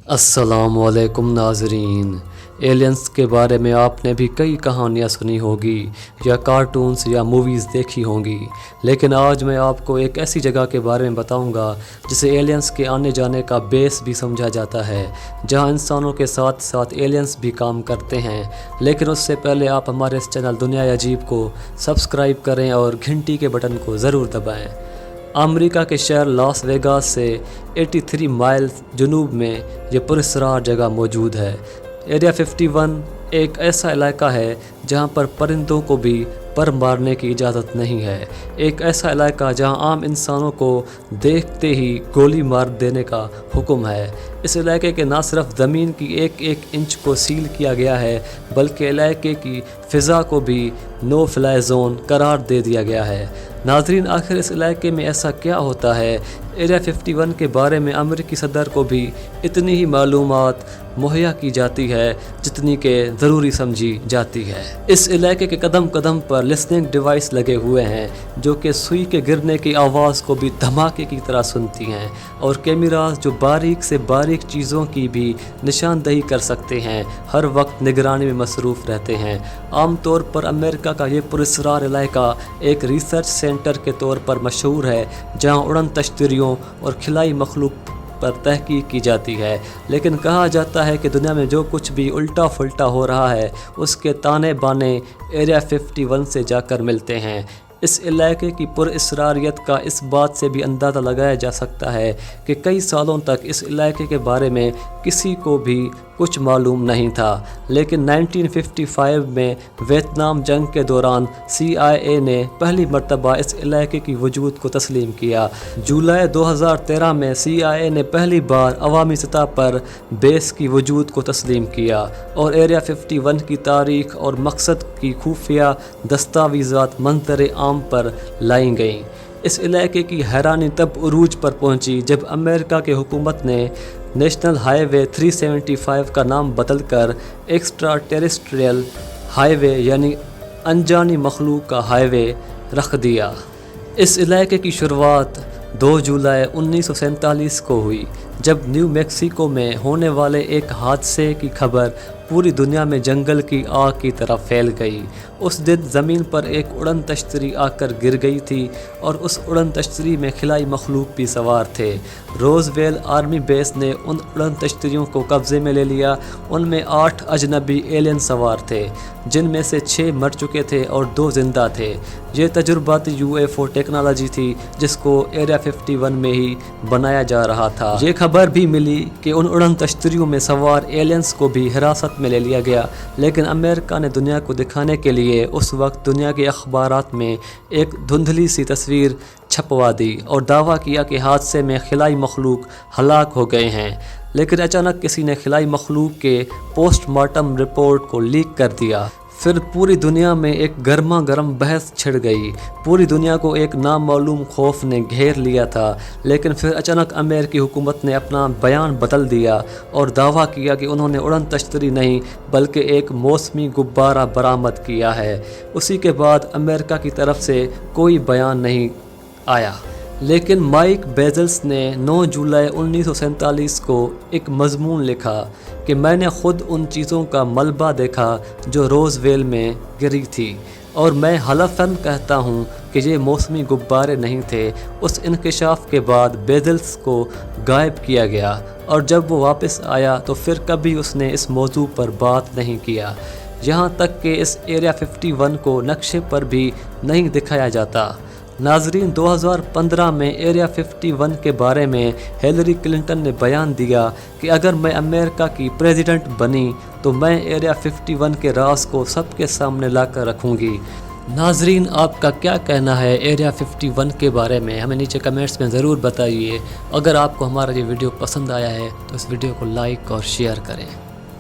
अस्सलामुअलैकुम नाज़रीन। एलियंस के बारे में आपने भी कई कहानियाँ सुनी होगी या कार्टून्स या मूवीज़ देखी होंगी, लेकिन आज मैं आपको एक ऐसी जगह के बारे में बताऊंगा जिसे एलियंस के आने जाने का बेस भी समझा जाता है, जहां इंसानों के साथ साथ एलियंस भी काम करते हैं। लेकिन उससे पहले आप हमारे इस चैनल दुनिया अजीब को सब्सक्राइब करें और घंटी के बटन को ज़रूर दबाएँ। अमेरिका के शहर लास वेगास से 83 माइल जनूब में ये पुरस्कार जगह मौजूद है। एरिया 51 एक ऐसा इलाका है जहां पर परिंदों को भी पर मारने की इजाज़त नहीं है। एक ऐसा इलाका जहां आम इंसानों को देखते ही गोली मार देने का हुक्म है। इस इलाके के न सिर्फ ज़मीन की एक एक इंच को सील किया गया है, बल्कि इलाके की फ़िज़ा को भी नो फ्लाई जोन करार दे दिया गया है। नाज़रीन, आखिर इस इलाके में ऐसा क्या होता है? एरिया 51 के बारे में अमेरिकी सदर को भी इतनी ही मालूमात मुहैया की जाती है जितनी के ज़रूरी समझी जाती है। इस इलाके के कदम कदम पर लिसनिंग डिवाइस लगे हुए हैं जो कि सुई के गिरने की आवाज़ को भी धमाके की तरह सुनती हैं, और कैमरास जो बारीक से बारीक चीज़ों की भी निशानदही कर सकते हैं हर वक्त निगरानी में मसरूफ़ रहते हैं। आम तौर पर अमेरिका का ये पुरस्कार इलाका एक रिसर्च सेंटर के तौर पर मशहूर है, जहाँ उड़न तश्तरियों और खिलाई मखलूक पर तहकीक की जाती है। लेकिन कहा जाता है कि दुनिया में जो कुछ भी उल्टा फुल्टा हो रहा है उसके ताने बाने एरिया 51 से जाकर मिलते हैं। इस इलाके की पुरअसरारियत का इस बात से भी अंदाज़ा लगाया जा सकता है कि कई सालों तक इस इलाके के बारे में किसी को भी कुछ मालूम नहीं था, लेकिन 1955 में वियतनाम जंग के दौरान CIA ने पहली मर्तबा इस इलाके की वजूद को तस्लीम किया। जुलाई 2013 में CIA ने पहली बार अवामी सतह पर बेस की वजूद को तस्लीम किया और एरिया 51 की तारीख और मकसद की खुफिया दस्तावेज़ात मंज़र आम पर लाई गईं। इस इलाके की हैरानी तब उरूज पर पहुंची जब अमेरिका की हुकूमत ने नेशनल हाईवे 375 का नाम बदलकर एक्स्ट्रा टेरेस्ट्रियल हाईवे यानी अनजानी मखलूक का हाईवे रख दिया। इस इलाके की शुरुआत 2 जुलाई 1947 को हुई, जब न्यू मैक्सिको में होने वाले एक हादसे की खबर पूरी दुनिया में जंगल की आग की तरह फैल गई। उस दिन ज़मीन पर एक उड़न तश्तरी आकर गिर गई थी और उस उड़न तश्तरी में खिलाई मखलूक भी सवार थे। रोज़वेल आर्मी बेस ने उन उड़न तश्तरियों को कब्ज़े में ले लिया। उनमें 8 अजनबी एलियन सवार थे, जिनमें से 6 मर चुके थे और 2 जिंदा थे। ये तजुर्बाती UFO टेक्नोलॉजी थी जिसको एरिया 51 में ही बनाया जा रहा था। ये खबर भी मिली कि उन उड़न तश्तरियों में सवार एलियंस को भी हिरासत में ले लिया गया, लेकिन अमेरिका ने दुनिया को दिखाने के लिए उस वक्त दुनिया के अखबारात में एक धुंधली सी तस्वीर छपवा दी और दावा किया कि हादसे में खिलाई मखलूक हलाक हो गए हैं। लेकिन अचानक किसी ने खिलाई मखलूक के पोस्टमार्टम रिपोर्ट को लीक कर दिया। फिर पूरी दुनिया में एक गर्मा गर्म बहस छिड़ गई। पूरी दुनिया को एक नामालूम खौफ ने घेर लिया था, लेकिन फिर अचानक अमेरिकी हुकूमत ने अपना बयान बदल दिया और दावा किया कि उन्होंने उड़न तश्तरी नहीं बल्कि एक मौसमी गुब्बारा बरामद किया है। उसी के बाद अमेरिका की तरफ से कोई बयान नहीं आया, लेकिन माइक बेजल्स ने 9 जुलाई 1947 को एक मजमून लिखा कि मैंने खुद उन चीज़ों का मलबा देखा जो रोज़वेल में गिरी थी, और मैं हलफन कहता हूँ कि ये मौसमी गुब्बारे नहीं थे। उस इंकशाफ के बाद बेजल्स को गायब किया गया, और जब वो वापस आया तो फिर कभी उसने इस मौजू पर बात नहीं किया। यहाँ तक कि इस एरिया 51 को नक्शे पर भी नहीं दिखाया जाता। नाजरीन, 2015 में एरिया 51 के बारे में हिलरी क्लिंटन ने बयान दिया कि अगर मैं अमेरिका की प्रेसिडेंट बनी तो मैं एरिया 51 के राज को सबके सामने लाकर रखूंगी। नाजरीन, आपका क्या कहना है एरिया 51 के बारे में? हमें नीचे कमेंट्स में ज़रूर बताइए। अगर आपको हमारा ये वीडियो पसंद आया है तो इस वीडियो को लाइक और शेयर करें।